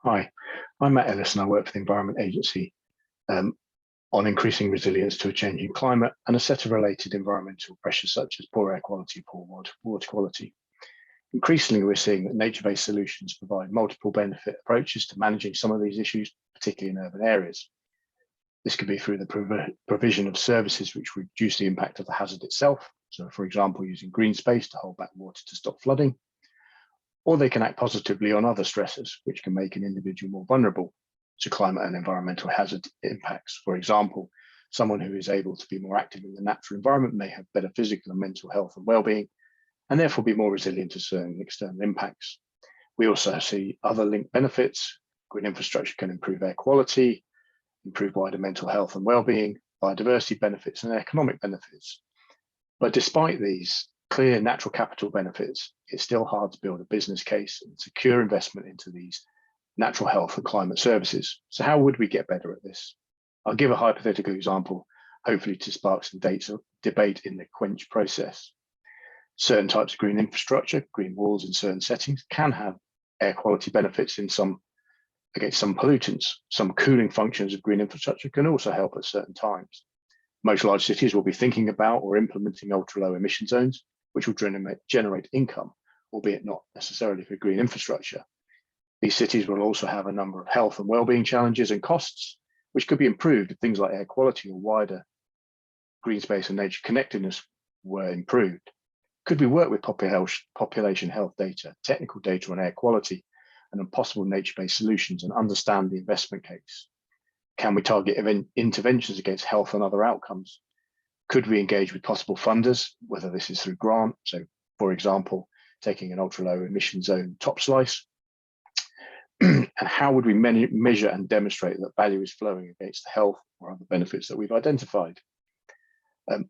Hi, I'm Matt Ellis and I work for the Environment Agency on increasing resilience to a changing climate and a set of related environmental pressures such as poor air quality, poor water quality. Increasingly, we're seeing that nature-based solutions provide multiple benefit approaches to managing some of these issues, particularly in urban areas. This could be through the provision of services which reduce the impact of the hazard itself. So, for example, using green space to hold back water to stop flooding, or they can act positively on other stressors, which can make an individual more vulnerable to climate and environmental hazard impacts. For example, someone who is able to be more active in the natural environment may have better physical and mental health and well-being, and therefore be more resilient to certain external impacts. We also see other linked benefits. Green infrastructure can improve air quality, improve wider mental health and well-being, biodiversity benefits, and economic benefits. But despite these clear natural capital benefits, it's still hard to build a business case and secure investment into these natural health and climate services. So how would we get better at this? I'll give a hypothetical example, hopefully to spark some debate in the QUENCH process. Certain types of green infrastructure, green walls in certain settings, can have air quality benefits against some pollutants. Some cooling functions of green infrastructure can also help at certain times. Most large cities will be thinking about or implementing ultra-low emission zones, which will generate income, albeit not necessarily for green infrastructure. These cities will also have a number of health and well-being challenges and costs, which could be improved if things like air quality or wider green space and nature connectedness were improved. Could we work with population health data, technical data on air quality, and on possible nature-based solutions and understand the investment case? Can we target interventions against health and other outcomes? Could we engage with possible funders, whether this is through grant, so for example, taking an ultra-low emission zone top slice? And how would we measure and demonstrate that value is flowing against the health or other benefits that we've identified?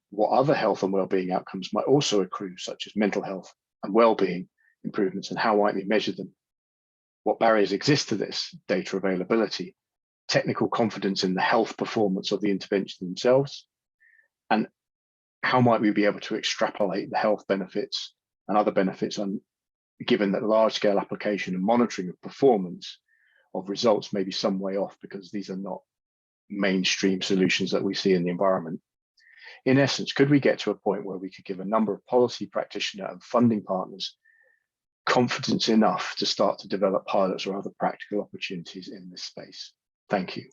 What other health and well-being outcomes might also accrue, such as mental health and well-being improvements, and how might we measure them? What barriers exist to this? Data availability, technical confidence in the health performance of the intervention themselves, and how might we be able to extrapolate the health benefits and other benefits, given that large-scale application and monitoring of performance of results may be some way off because these are not mainstream solutions that we see in the environment. In essence, could we get to a point where we could give a number of policy practitioner and funding partners confidence enough to start to develop pilots or other practical opportunities in this space? Thank you.